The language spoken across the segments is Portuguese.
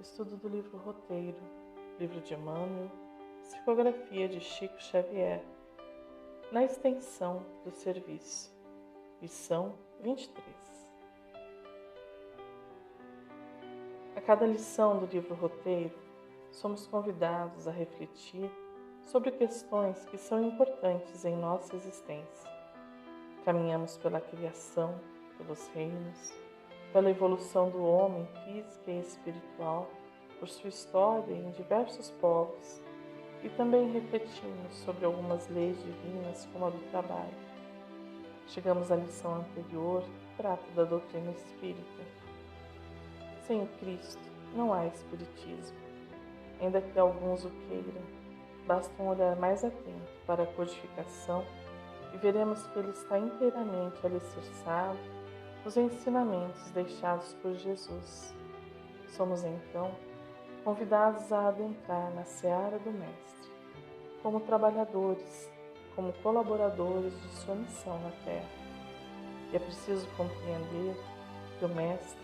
Estudo do livro Roteiro, livro de Emmanuel, psicografia de Chico Xavier, na extensão do serviço, lição 23. A cada lição do livro Roteiro, somos convidados a refletir sobre questões que são importantes em nossa existência. Caminhamos pela criação, pelos reinos, pela evolução do homem física e espiritual, por sua história em diversos povos, e também refletimos sobre algumas leis divinas, como a do trabalho. Chegamos à lição anterior, que trata da doutrina espírita. Sem o Cristo, não há espiritismo. Ainda que alguns o queiram, basta um olhar mais atento para a codificação e veremos que ele está inteiramente alicerçado nos ensinamentos deixados por Jesus. Somos, então, convidados a adentrar na seara do Mestre, como trabalhadores, como colaboradores de sua missão na Terra. E é preciso compreender que o Mestre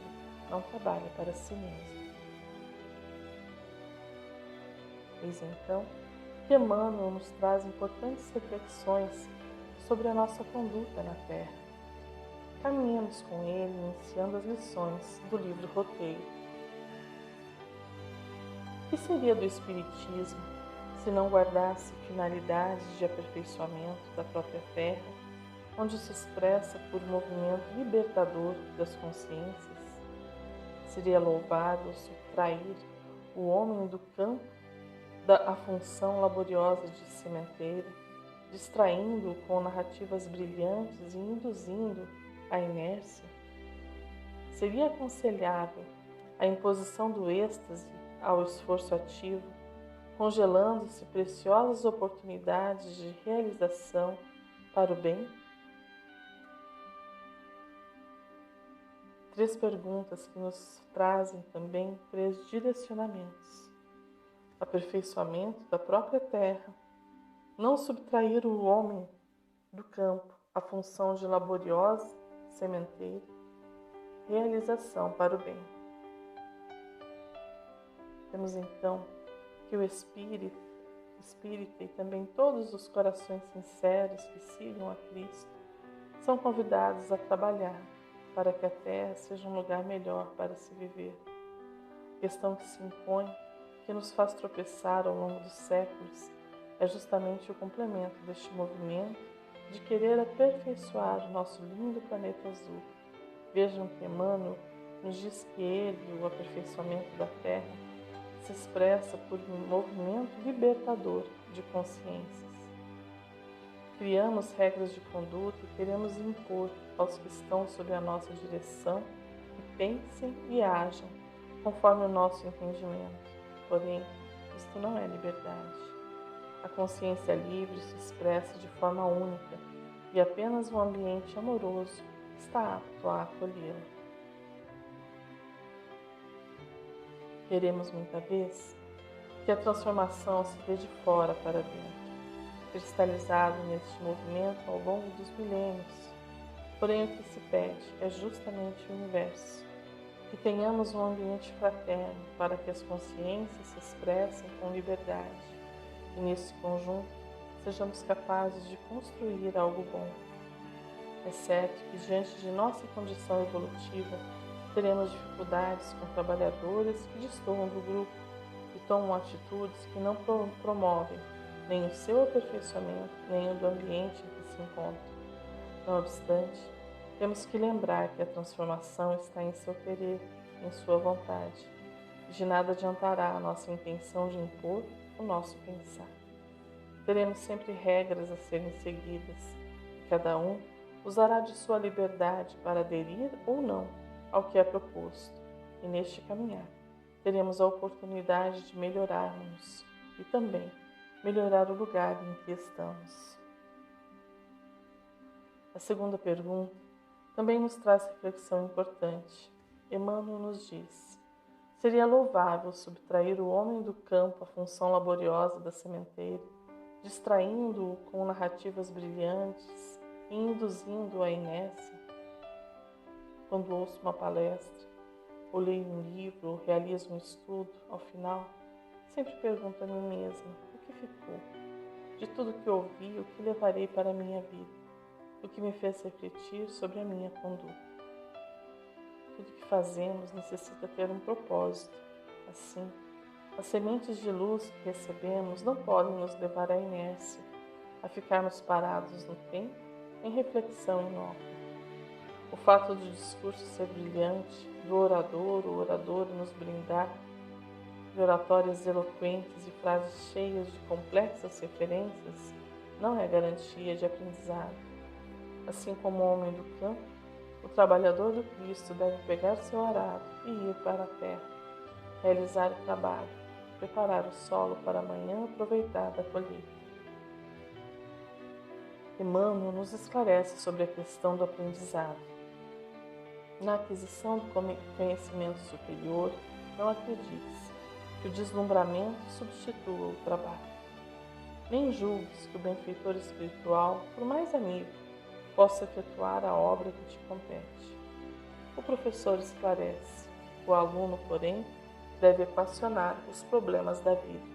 não trabalha para si mesmo. Eis então que Emmanuel nos traz importantes reflexões sobre a nossa conduta na Terra. Caminhemos com ele, iniciando as lições do livro Roteiro. O que seria do Espiritismo se não guardasse finalidades de aperfeiçoamento da própria Terra, onde se expressa por um movimento libertador das consciências? Seria louvável subtrair o homem do campo da função laboriosa de sementeiro, distraindo-o com narrativas brilhantes e induzindo a inércia? Seria aconselhável a imposição do êxtase ao esforço ativo, congelando-se preciosas oportunidades de realização para o bem? 3 perguntas que nos trazem também 3 direcionamentos. Aperfeiçoamento da própria terra, não subtrair o homem do campo à função de laboriosa sementeira, realização para o bem. Temos então que o espírita e também todos os corações sinceros que sigam a Cristo são convidados a trabalhar para que a terra seja um lugar melhor para se viver. A questão que se impõe, que nos faz tropeçar ao longo dos séculos, é justamente o complemento deste movimento de querer aperfeiçoar o nosso lindo planeta azul. Vejam que Emmanuel nos diz que ele, o aperfeiçoamento da Terra, se expressa por um movimento libertador de consciências. Criamos regras de conduta e queremos impor aos que estão sob a nossa direção que pensem e ajam conforme o nosso entendimento. Porém, isto não é liberdade. A consciência livre se expressa de forma única e apenas um ambiente amoroso está apto a acolhê-la. Queremos muita vez que a transformação se dê de fora para dentro, cristalizado neste movimento ao longo dos milênios. Porém, o que se pede é justamente o inverso. Que tenhamos um ambiente fraterno para que as consciências se expressem com liberdade e, nesse conjunto, sejamos capazes de construir algo bom. É certo que, diante de nossa condição evolutiva, teremos dificuldades com trabalhadores que destoam do grupo e tomam atitudes que não promovem nem o seu aperfeiçoamento, nem o do ambiente em que se encontram. Não obstante, temos que lembrar que a transformação está em seu querer, em sua vontade. De nada adiantará a nossa intenção de impor o nosso pensar. Teremos sempre regras a serem seguidas. Cada um usará de sua liberdade para aderir ou não ao que é proposto. E neste caminhar, teremos a oportunidade de melhorarmos e também melhorar o lugar em que estamos. A segunda pergunta também nos traz reflexão importante. Emmanuel nos diz: seria louvável subtrair o homem do campo à função laboriosa da sementeira, distraindo-o com narrativas brilhantes e induzindo-o à inércia? Quando ouço uma palestra, ou leio um livro, ou realizo um estudo, ao final, sempre pergunto a mim mesma: o que ficou? De tudo que ouvi, o que levarei para a minha vida? O que me fez refletir sobre a minha conduta? Tudo que fazemos necessita ter um propósito. Assim, as sementes de luz que recebemos não podem nos levar à inércia, a ficarmos parados no tempo, em reflexão inócua. O fato do discurso ser brilhante, do orador ou oradora nos brindar de oratórias eloquentes e frases cheias de complexas referências, não é garantia de aprendizado. Assim como o homem do campo, o trabalhador do Cristo deve pegar seu arado e ir para a terra, realizar o trabalho, preparar o solo para amanhã aproveitar da colheita. Emmanuel nos esclarece sobre a questão do aprendizado. Na aquisição do conhecimento superior, não acredites que o deslumbramento substitua o trabalho. Nem julgues que o benfeitor espiritual, por mais amigo, possa efetuar a obra que te compete. O professor esclarece, o aluno, porém, deve equacionar os problemas da vida,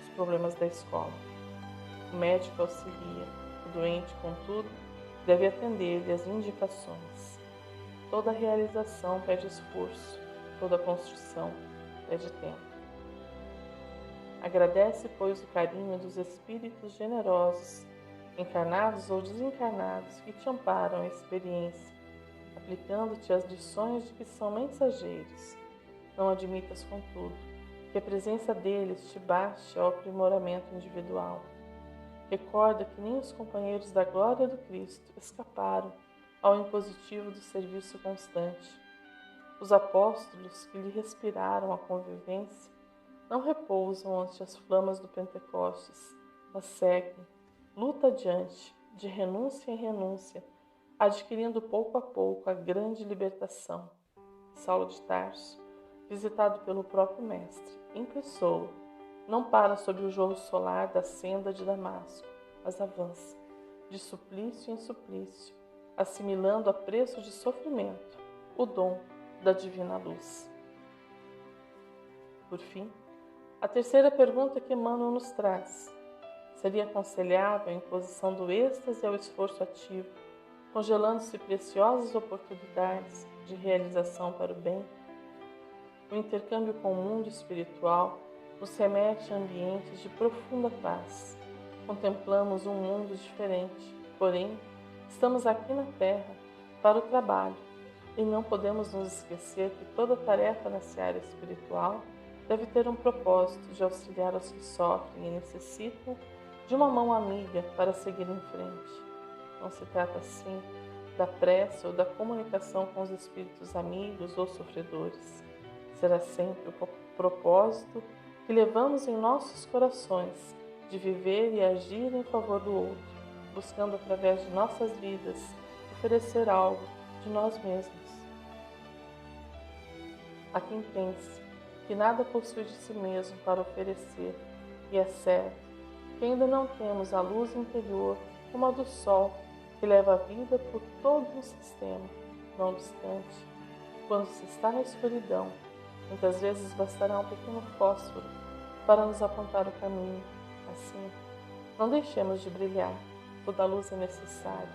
os problemas da escola. O médico auxilia, o doente, contudo, deve atender-lhe as indicações. Toda realização pede esforço, toda construção pede tempo. Agradece, pois, o carinho dos espíritos generosos, encarnados ou desencarnados, que te amparam a experiência, aplicando-te as lições de que são mensageiros. Não admitas, contudo, que a presença deles te baste ao aprimoramento individual. Recorda que nem os companheiros da glória do Cristo escaparam ao impositivo do serviço constante. Os apóstolos que lhe respiraram a convivência não repousam ante as flamas do Pentecostes, mas seguem, luta adiante, de renúncia em renúncia, adquirindo pouco a pouco a grande libertação. Saulo de Tarso, visitado pelo próprio Mestre, em pessoa, não para sob o jorro solar da senda de Damasco, mas avança, de suplício em suplício, assimilando a preço de sofrimento o dom da divina luz. Por fim, a terceira pergunta que Emmanuel nos traz: seria aconselhável a imposição do êxtase ao esforço ativo, congelando-se preciosas oportunidades de realização para o bem? O intercâmbio com o mundo espiritual nos remete a ambientes de profunda paz. Contemplamos um mundo diferente, porém, estamos aqui na Terra para o trabalho e não podemos nos esquecer que toda tarefa na seara espiritual deve ter um propósito de auxiliar os que sofrem e necessitam de uma mão amiga para seguir em frente. Não se trata, assim, da pressa ou da comunicação com os espíritos amigos ou sofredores. Será sempre o propósito que levamos em nossos corações de viver e agir em favor do outro, buscando através de nossas vidas oferecer algo de nós mesmos. Há quem pense que nada possui de si mesmo para oferecer, e é certo que ainda não temos a luz interior como a do sol que leva a vida por todo um sistema. Não obstante, quando se está na escuridão, muitas vezes bastará um pequeno fósforo para nos apontar o caminho. Assim, não deixemos de brilhar. Toda luz é necessária,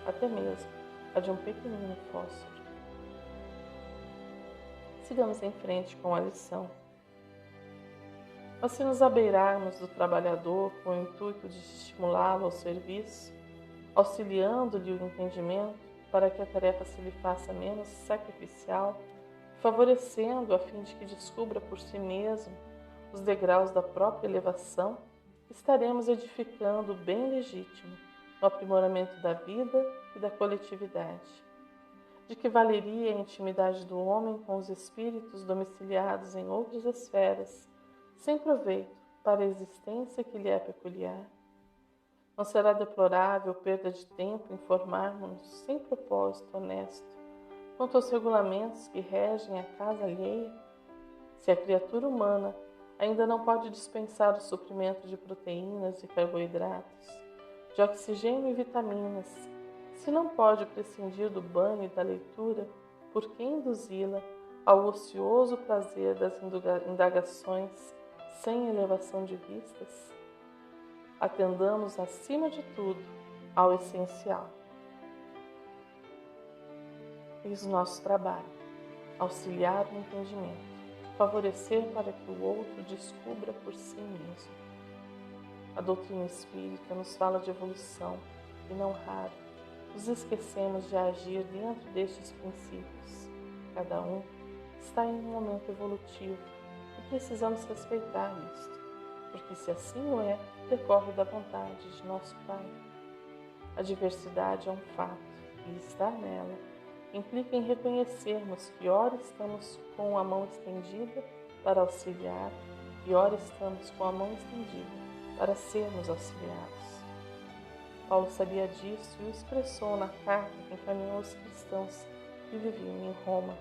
até mesmo a de um pequenino fósforo. Sigamos em frente com a lição. Mas se nos abeirarmos do trabalhador com o intuito de estimulá-lo ao serviço, auxiliando-lhe o entendimento para que a tarefa se lhe faça menos sacrificial, favorecendo a fim de que descubra por si mesmo os degraus da própria elevação, estaremos edificando o bem legítimo no aprimoramento da vida e da coletividade. De que valeria a intimidade do homem com os espíritos domiciliados em outras esferas, sem proveito para a existência que lhe é peculiar? Não será deplorável perda de tempo informarmos-nos sem propósito honesto quanto aos regulamentos que regem a casa alheia? Se a criatura humana ainda não pode dispensar o suprimento de proteínas e carboidratos, de oxigênio e vitaminas, se não pode prescindir do banho e da leitura, por que induzi-la ao ocioso prazer das indagações sem elevação de vistas? Atendamos, acima de tudo, ao essencial. Eis o nosso trabalho: auxiliar o entendimento, favorecer para que o outro descubra por si mesmo. A doutrina espírita nos fala de evolução e, não raro, nos esquecemos de agir dentro destes princípios. Cada um está em um momento evolutivo e precisamos respeitar isto, porque se assim o é, decorre da vontade de nosso Pai. A diversidade é um fato e estar nela implica em reconhecermos que ora estamos com a mão estendida para auxiliar e ora estamos com a mão estendida para sermos auxiliados. Paulo sabia disso e o expressou na carta que encaminhou aos cristãos que viviam em Roma.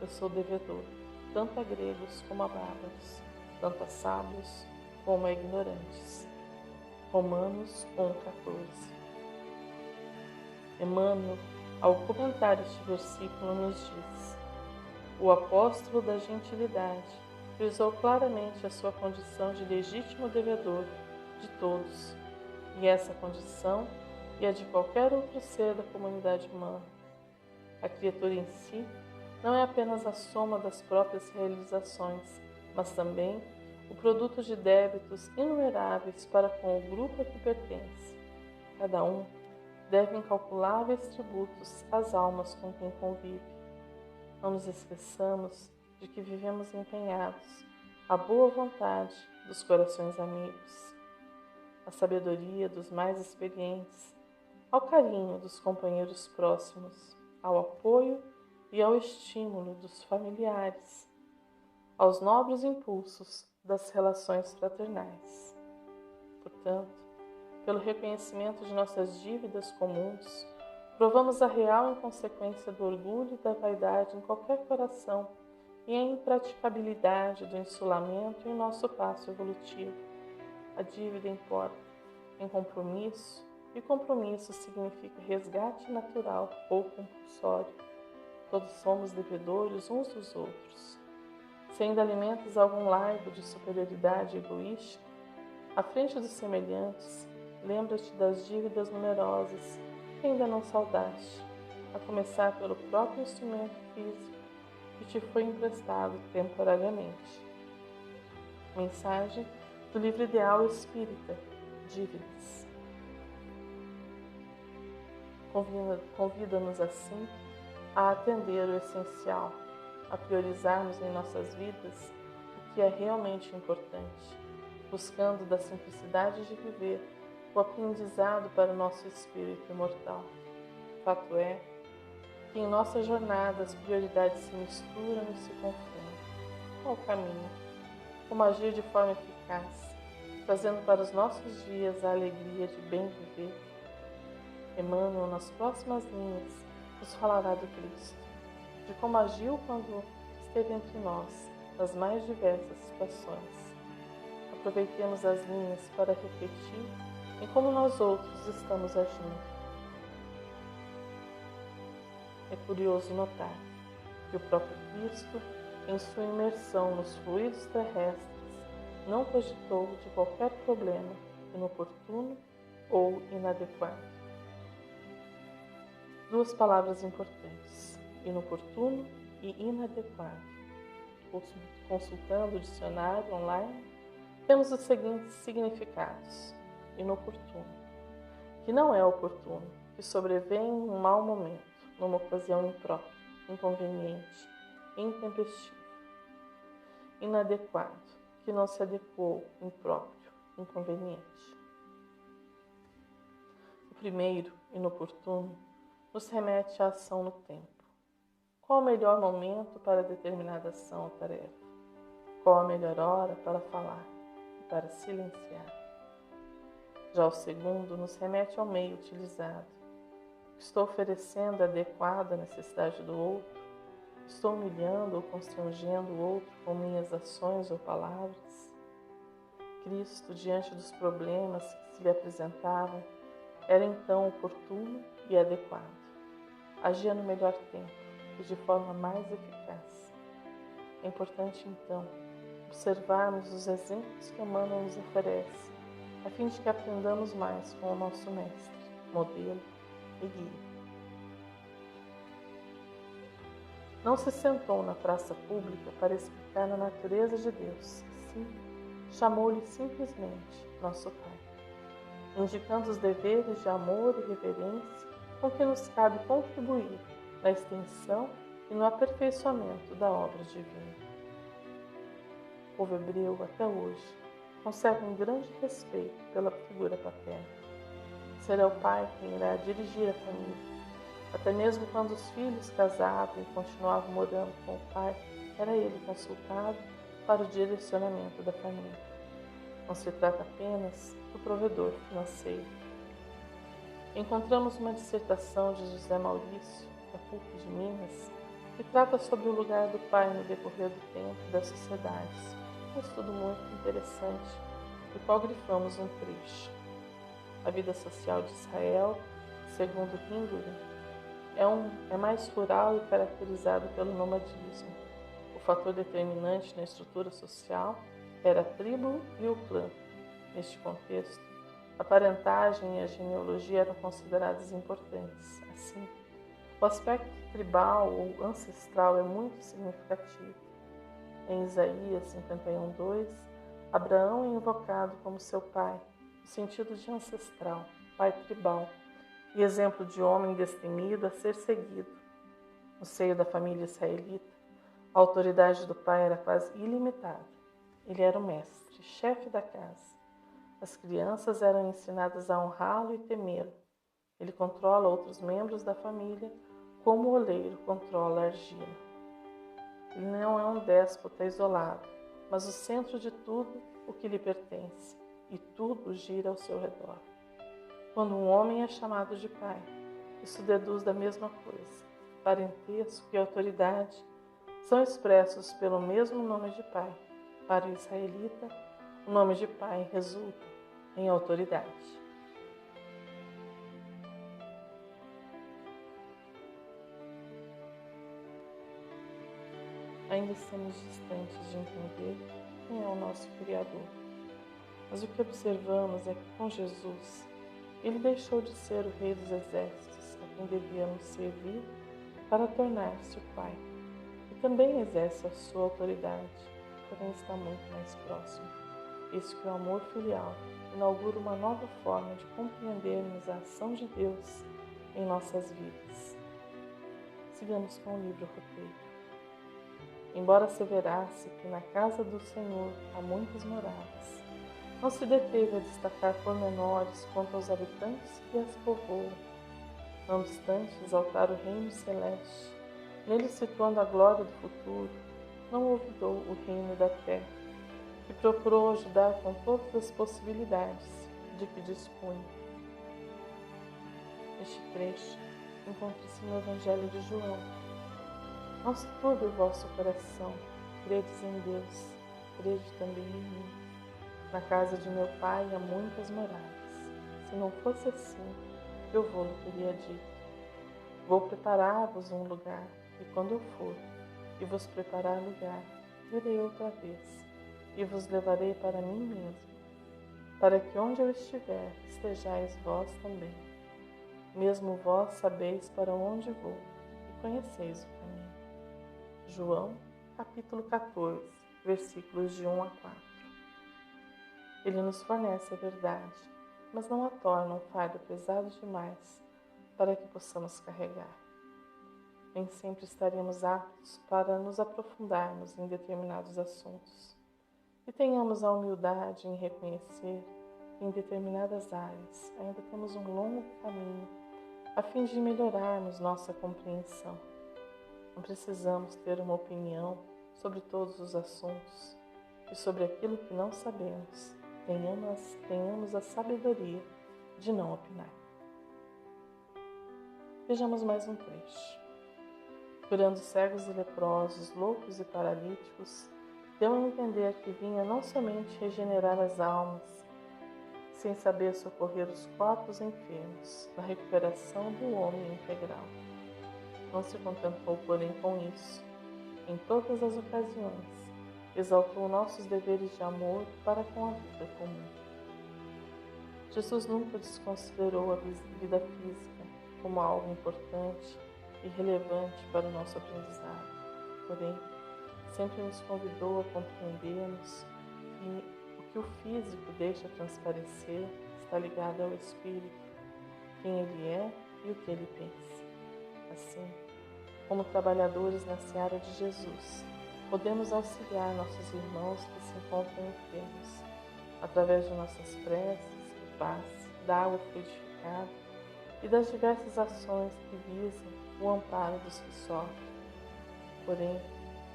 Eu sou devedor, tanto a gregos como a bárbaros, tanto a sábios como a ignorantes. Romanos 1,14. Emmanuel, ao comentar este versículo, nos diz: o apóstolo da gentilidade frisou claramente a sua condição de legítimo devedor de todos, e essa condição e a de qualquer outro ser da comunidade humana. A criatura em si não é apenas a soma das próprias realizações, mas também o produto de débitos inumeráveis para com o grupo a que pertence. Cada um deve incalculáveis tributos às almas com quem convive. Não nos esqueçamos de que vivemos empenhados à boa vontade dos corações amigos, à sabedoria dos mais experientes, ao carinho dos companheiros próximos, ao apoio e ao estímulo dos familiares, aos nobres impulsos das relações fraternais. Portanto, pelo reconhecimento de nossas dívidas comuns, provamos a real inconsequência do orgulho e da vaidade em qualquer coração e a impraticabilidade do insulamento em nosso passo evolutivo. A dívida importa em compromisso, e compromisso significa resgate natural ou compulsório. Todos somos devedores uns dos outros. Se ainda alimentas algum laigo de superioridade egoística, à frente dos semelhantes, lembra-te das dívidas numerosas que ainda não saldaste, a começar pelo próprio instrumento físico que te foi emprestado temporariamente. Mensagem do Livro Ideal Espírita, Dívidas. Convida-nos assim a atender o essencial, a priorizarmos em nossas vidas o que é realmente importante, buscando da simplicidade de viver o aprendizado para o nosso espírito imortal. Fato é que em nossas jornadas prioridades se misturam e se confundem. Qual o caminho? Como agir de forma eficaz, trazendo para os nossos dias a alegria de bem viver? Emmanuel, nas próximas linhas, nos falará do Cristo, de como agiu quando esteve entre nós, nas mais diversas situações. Aproveitemos as linhas para refletir em como nós outros estamos agindo. É curioso notar que o próprio Cristo, em sua imersão nos fluidos terrestres, não cogitou de qualquer problema inoportuno ou inadequado. Duas palavras importantes: inoportuno e inadequado. Consultando o dicionário online, temos os seguintes significados: inoportuno, que não é oportuno, que sobrevém em um mau momento, numa ocasião imprópria, inconveniente, intempestivo. Inadequado, que não se adequou, impróprio, inconveniente. O primeiro, inoportuno, nos remete à ação no tempo. Qual o melhor momento para determinada ação ou tarefa? Qual a melhor hora para falar e para silenciar? Já o segundo nos remete ao meio utilizado. Estou oferecendo adequado à necessidade do outro? Estou humilhando ou constrangendo o outro com minhas ações ou palavras? Cristo, diante dos problemas que se lhe apresentavam, era então oportuno e adequado. Agia no melhor tempo, e de forma mais eficaz. É importante, então, observarmos os exemplos que Emmanuel nos oferece, a fim de que aprendamos mais com o nosso mestre, modelo e guia. Não se sentou na praça pública para explicar a natureza de Deus, sim, chamou-lhe simplesmente nosso Pai, indicando os deveres de amor e reverência com que nos cabe contribuir na extensão e no aperfeiçoamento da obra divina. O povo hebreu, até hoje, conserva um grande respeito pela figura paterna. Será o pai quem irá dirigir a família. Até mesmo quando os filhos casavam e continuavam morando com o pai, era ele consultado para o direcionamento da família. Não se trata apenas do provedor financeiro. Encontramos uma dissertação de José Maurício, da PUC de Minas, que trata sobre o lugar do pai no decorrer do tempo e das sociedades. Um estudo muito interessante, do qual grifamos um trecho. A vida social de Israel, segundo Hindley, é mais rural e caracterizada pelo nomadismo. O fator determinante na estrutura social era a tribo e o clã. Neste contexto, a parentagem e a genealogia eram consideradas importantes. Assim, o aspecto tribal ou ancestral é muito significativo. Em Isaías 51:2, Abraão é invocado como seu pai, no sentido de ancestral, pai tribal, e exemplo de homem destemido a ser seguido. No seio da família israelita, a autoridade do pai era quase ilimitada. Ele era o mestre, chefe da casa. As crianças eram ensinadas a honrá-lo e temê-lo. Ele controla outros membros da família, como o oleiro controla a argila. Ele não é um déspota isolado, mas o centro de tudo o que lhe pertence, e tudo gira ao seu redor. Quando um homem é chamado de pai, isso deduz da mesma coisa. Parentesco e autoridade são expressos pelo mesmo nome de pai. Para o israelita, o nome de pai resulta em autoridade. Ainda estamos distantes de entender quem é o nosso Criador. Mas o que observamos é que com Jesus, ele deixou de ser o Rei dos Exércitos, a quem devíamos servir, para tornar-se o Pai. E também exerce a sua autoridade, porém está muito mais próximo. Isso que o amor filial inaugura uma nova forma de compreendermos a ação de Deus em nossas vidas. Sigamos com o livro roteiro. Embora asseverasse que na casa do Senhor há muitas moradas, não se deteve a destacar pormenores quanto aos habitantes que as povoam. Não obstante exaltar o reino celeste, nele situando a glória do futuro, não olvidou o reino da terra, que procurou ajudar com todas as possibilidades de que dispunha. Este trecho encontra-se no Evangelho de João. Não se turbe o vosso coração, credes em Deus, crede também em mim. Na casa de meu pai há muitas moradas. Se não fosse assim, eu vou-lhe teria dito. Vou preparar-vos um lugar, e quando eu for e vos preparar lugar, virei outra vez, e vos levarei para mim mesmo, para que onde eu estiver, estejais vós também. Mesmo vós sabeis para onde vou, e conheceis o caminho. João, capítulo 14, versículos de 1 a 4. Ele nos fornece a verdade, mas não a torna um fardo pesado demais para que possamos carregar. Nem sempre estaremos aptos para nos aprofundarmos em determinados assuntos. E tenhamos a humildade em reconhecer que em determinadas áreas ainda temos um longo caminho a fim de melhorarmos nossa compreensão. Não precisamos ter uma opinião sobre todos os assuntos e sobre aquilo que não sabemos. Tenhamos a sabedoria de não opinar. Vejamos mais um trecho. Curando cegos e leprosos, loucos e paralíticos, deu a entender que vinha não somente regenerar as almas, sem saber socorrer os corpos enfermos, na recuperação do homem integral. não se contentou, porém, com isso. Em todas as ocasiões, exaltou nossos deveres de amor para com a vida comum. Jesus nunca desconsiderou a vida física como algo importante e relevante para o nosso aprendizado. Porém, sempre nos convidou a compreendermos que o que o físico deixa transparecer está ligado ao espírito, quem ele é e o que ele pensa. Assim, como trabalhadores na seara de Jesus, podemos auxiliar nossos irmãos que se encontram enfermos, através de nossas preces, do passe, da água fluidificada e das diversas ações que visam o amparo dos que sofrem. Porém,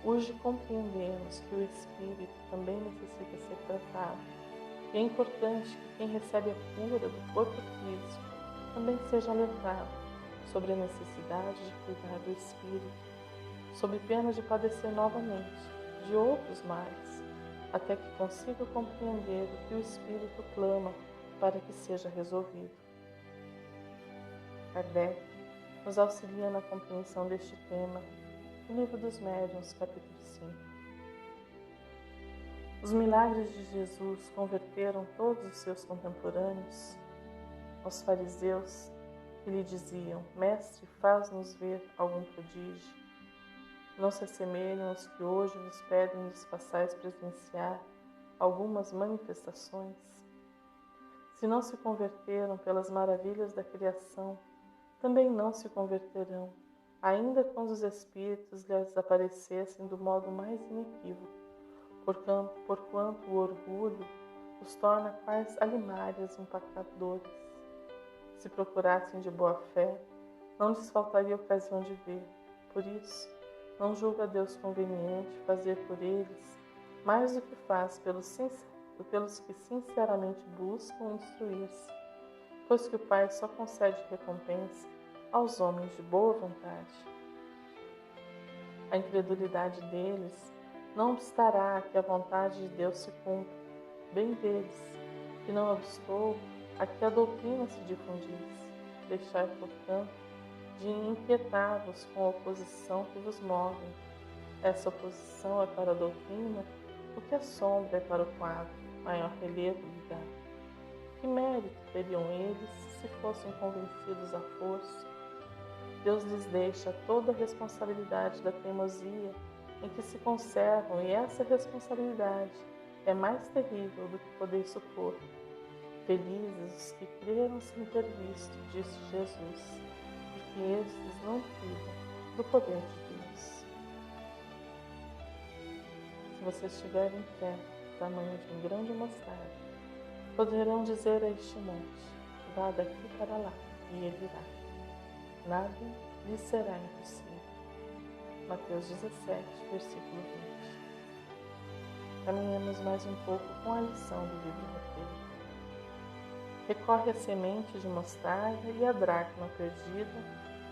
urge compreendermos que o espírito também necessita ser tratado, e é importante que quem recebe a cura do corpo físico também seja alertado sobre a necessidade de cuidar do espírito, sob pena de padecer novamente de outros males, até que consiga compreender o que o espírito clama para que seja resolvido. Kardec nos auxilia na compreensão deste tema no Livro dos Médiuns, capítulo 5. Os milagres de Jesus converteram todos os seus contemporâneos. Aos fariseus que lhe diziam: Mestre, faz-nos ver algum prodígio. Não se assemelham os que hoje nos pedem lhes façais presenciar algumas manifestações? Se não se converteram pelas maravilhas da criação, também não se converterão, ainda quando os espíritos lhes aparecessem do modo mais inequívoco, porquanto o orgulho os torna quais alimárias empacadores. Se procurassem de boa fé, não lhes faltaria ocasião de ver. Por isso, não julga Deus conveniente fazer por eles mais do que faz pelos que sinceramente buscam instruir-se, pois que o Pai só concede recompensa aos homens de boa vontade. A incredulidade deles não obstará a que a vontade de Deus se cumpra, bem deles, que não obstou a que a doutrina se difundisse. Deixai, portanto, de inquietar-vos com a oposição que vos move. Essa oposição é para a doutrina o que a sombra é para o quadro, maior relevo lhe dá. Que mérito teriam eles se fossem convencidos à força? Deus lhes deixa toda a responsabilidade da teimosia em que se conservam, e essa responsabilidade é mais terrível do que podeis supor. Felizes os que creram sem ter visto, disse Jesus, porque estes não privam do poder de Deus. Se vocês estiverem fé do tamanho de um grão de mostarda, poderão dizer a este monte: vá daqui para lá, e ele irá. Nada lhe será impossível. Mateus 17, versículo 20. Caminhamos mais um pouco com a lição do livro Mateus. Recorre à semente de mostarda e à dracma perdida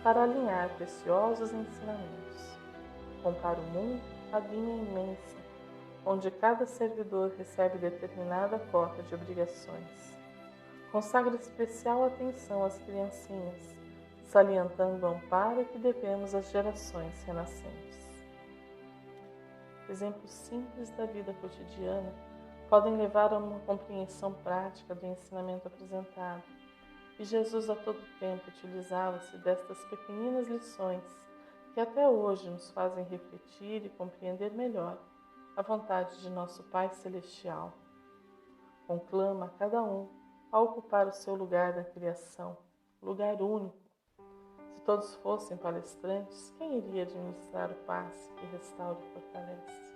para alinhar preciosos ensinamentos. Compara o mundo à vinha imensa, onde cada servidor recebe determinada cota de obrigações. Consagra especial atenção às criancinhas, salientando o amparo que devemos às gerações renascentes. Exemplos simples da vida cotidiana podem levar a uma compreensão prática do ensinamento apresentado, e Jesus a todo tempo utilizava-se destas pequeninas lições que até hoje nos fazem refletir e compreender melhor a vontade de nosso Pai Celestial. Conclama a cada um a ocupar o seu lugar na criação, lugar único. Se todos fossem palestrantes, quem iria administrar o passe que restaura e fortalece?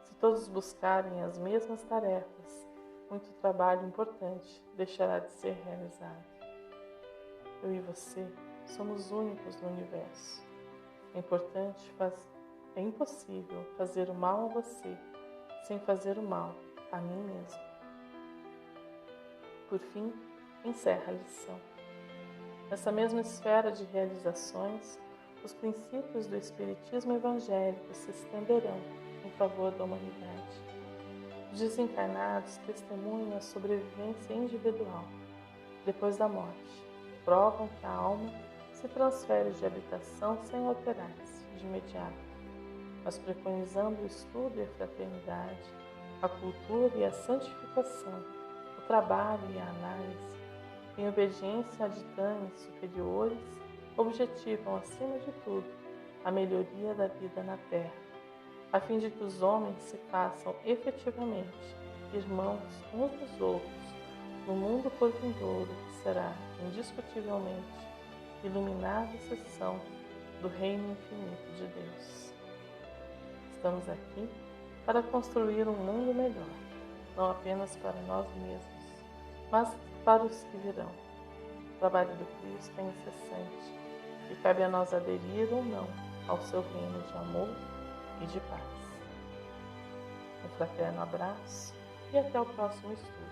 Se todos buscarem as mesmas tarefas, muito trabalho importante deixará de ser realizado. Eu e você somos únicos no universo. É impossível fazer o mal a você sem fazer o mal a mim mesmo. Por fim, encerra a lição. Nessa mesma esfera de realizações, os princípios do Espiritismo evangélico se estenderão em favor da humanidade. Os desencarnados testemunham a sobrevivência individual depois da morte, provam que a alma se transfere de habitação sem alterar-se de imediato, mas preconizando o estudo e a fraternidade, a cultura e a santificação, o trabalho e a análise, em obediência a ditames superiores, objetivam, acima de tudo, a melhoria da vida na terra, a fim de que os homens se façam efetivamente irmãos uns dos outros no mundo por vindouro que será, indiscutivelmente, iluminada seção do reino infinito de Deus. Estamos aqui para construir um mundo melhor, não apenas para nós mesmos, mas para os que virão. O trabalho do Cristo é incessante e cabe a nós aderir ou não ao seu reino de amor e de paz. Um fraterno abraço e até o próximo estudo.